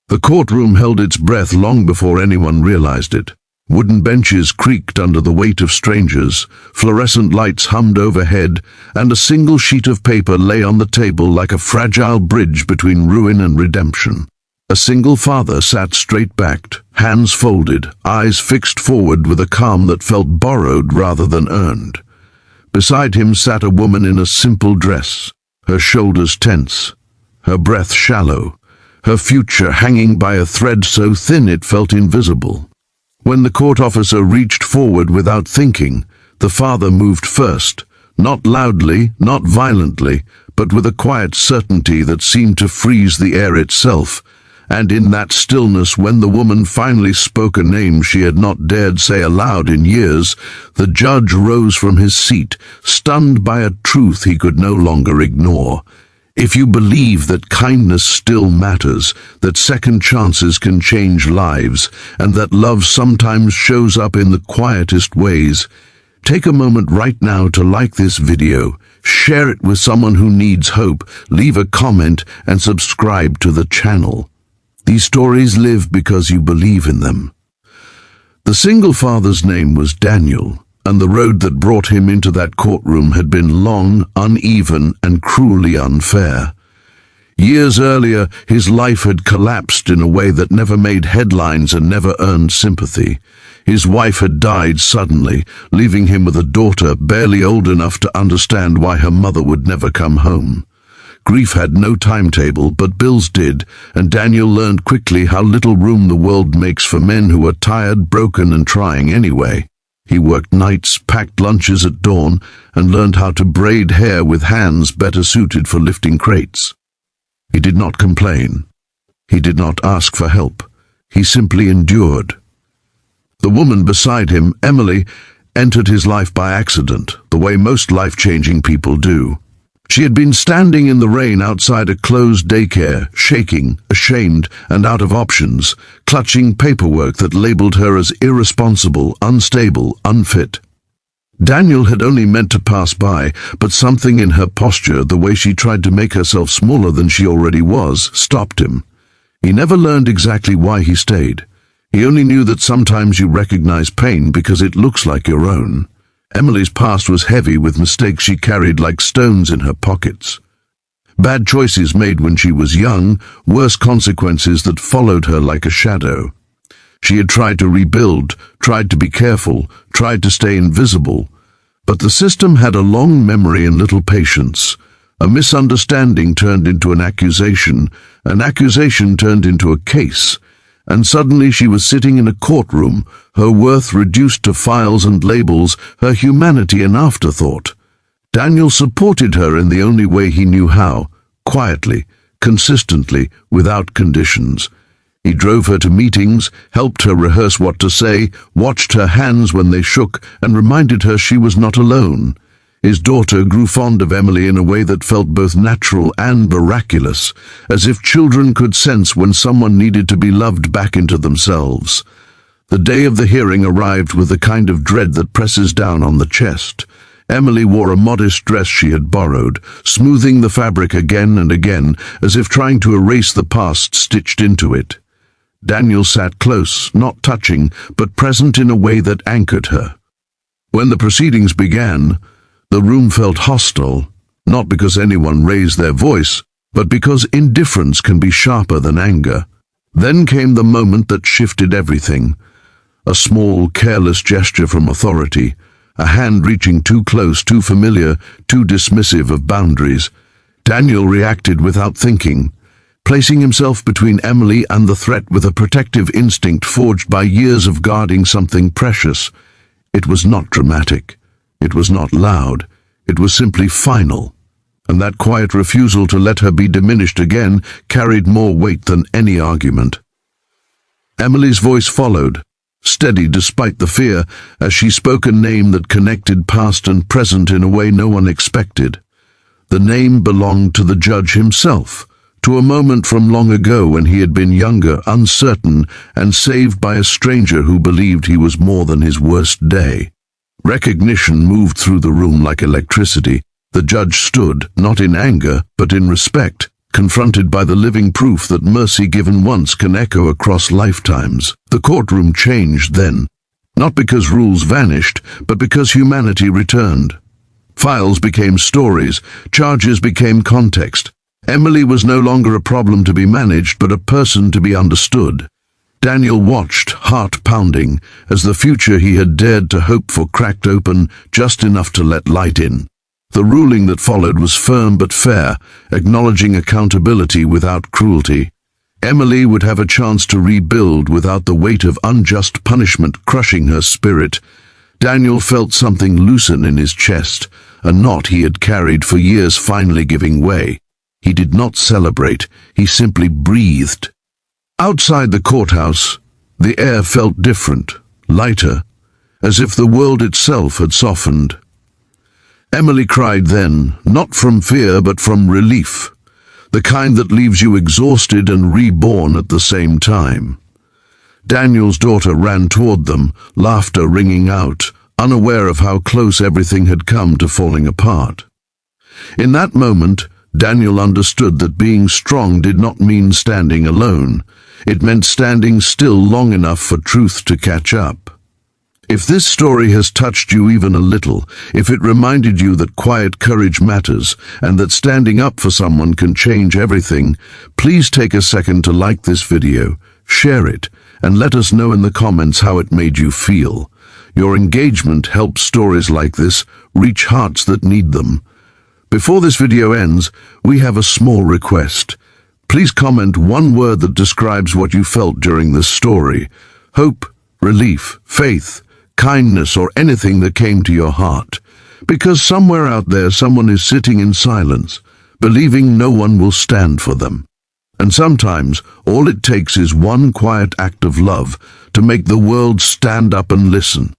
The courtroom held its breath long before anyone realized it. Wooden benches creaked under the weight of strangers, fluorescent lights hummed overhead, and a single sheet of paper lay on the table like a fragile bridge between ruin and redemption. A single father sat straight-backed, hands folded, eyes fixed forward with a calm that felt borrowed rather than earned. Beside him sat a woman in a simple dress, her shoulders tense, her breath shallow, her future hanging by a thread so thin it felt invisible. When the court officer reached forward without thinking, the father moved first, not loudly, not violently, but with a quiet certainty that seemed to freeze the air itself. And in that stillness, when the woman finally spoke a name she had not dared say aloud in years, the judge rose from his seat, stunned by a truth he could no longer ignore. If you believe that kindness still matters, that second chances can change lives, and that love sometimes shows up in the quietest ways, take a moment right now to like this video, share it with someone who needs hope, leave a comment, and subscribe to the channel. These stories live because you believe in them. The single father's name was Daniel, and the road that brought him into that courtroom had been long, uneven, and cruelly unfair. Years earlier, his life had collapsed in a way that never made headlines and never earned sympathy. His wife had died suddenly, leaving him with a daughter barely old enough to understand why her mother would never come home. Grief had no timetable, but bills did, and Daniel learned quickly how little room the world makes for men who are tired, broken, and trying anyway. He worked nights, packed lunches at dawn, and learned how to braid hair with hands better suited for lifting crates. He did not complain. He did not ask for help. He simply endured. The woman beside him, Emily, entered his life by accident, the way most life-changing people do. She had been standing in the rain outside a closed daycare, shaking, ashamed, and out of options, clutching paperwork that labeled her as irresponsible, unstable, unfit. Daniel had only meant to pass by, but something in her posture, the way she tried to make herself smaller than she already was, stopped him. He never learned exactly why he stayed. He only knew that sometimes you recognize pain because it looks like your own. Emily's past was heavy with mistakes she carried like stones in her pockets. Bad choices made when she was young, worse consequences that followed her like a shadow. She had tried to rebuild, tried to be careful, tried to stay invisible, but the system had a long memory and little patience. A misunderstanding turned into an accusation turned into a case. And suddenly she was sitting in a courtroom, her worth reduced to files and labels, her humanity an afterthought. Daniel supported her in the only way he knew how, quietly, consistently, without conditions. He drove her to meetings, helped her rehearse what to say, watched her hands when they shook, and reminded her she was not alone. His daughter grew fond of Emily in a way that felt both natural and miraculous, as if children could sense when someone needed to be loved back into themselves. The day of the hearing arrived with the kind of dread that presses down on the chest. Emily wore a modest dress she had borrowed, smoothing the fabric again and again, as if trying to erase the past stitched into it. Daniel sat close, not touching, but present in a way that anchored her. When the proceedings began, the room felt hostile, not because anyone raised their voice, but because indifference can be sharper than anger. Then came the moment that shifted everything. A small, careless gesture from authority, a hand reaching too close, too familiar, too dismissive of boundaries. Daniel reacted without thinking, placing himself between Emily and the threat with a protective instinct forged by years of guarding something precious. It was not dramatic. It was not loud. It was simply final. And that quiet refusal to let her be diminished again carried more weight than any argument. Emily's voice followed, steady despite the fear, as she spoke a name that connected past and present in a way no one expected. The name belonged to the judge himself, to a moment from long ago when he had been younger, uncertain, and saved by a stranger who believed he was more than his worst day. Recognition moved through the room like electricity. The judge stood, not in anger, but in respect, confronted by the living proof that mercy given once can echo across lifetimes. The courtroom changed then, not because rules vanished, but because humanity returned. Files became stories, charges became context. Emily was no longer a problem to be managed, but a person to be understood. Daniel watched, heart pounding, as the future he had dared to hope for cracked open just enough to let light in. The ruling that followed was firm but fair, acknowledging accountability without cruelty. Emily would have a chance to rebuild without the weight of unjust punishment crushing her spirit. Daniel felt something loosen in his chest, a knot he had carried for years finally giving way. He did not celebrate, he simply breathed. Outside the courthouse, the air felt different, lighter, as if the world itself had softened. Emily cried then, not from fear but from relief, the kind that leaves you exhausted and reborn at the same time. Daniel's daughter ran toward them, laughter ringing out, unaware of how close everything had come to falling apart. In that moment, Daniel understood that being strong did not mean standing alone. It meant standing still long enough for truth to catch up. If this story has touched you even a little, if it reminded you that quiet courage matters and that standing up for someone can change everything, please take a second to like this video, share it, and let us know in the comments how it made you feel. Your engagement helps stories like this reach hearts that need them. Before this video ends, we have a small request. Please comment one word that describes what you felt during this story. Hope, relief, faith, kindness, or anything that came to your heart. Because somewhere out there someone is sitting in silence, believing no one will stand for them. And sometimes all it takes is one quiet act of love to make the world stand up and listen.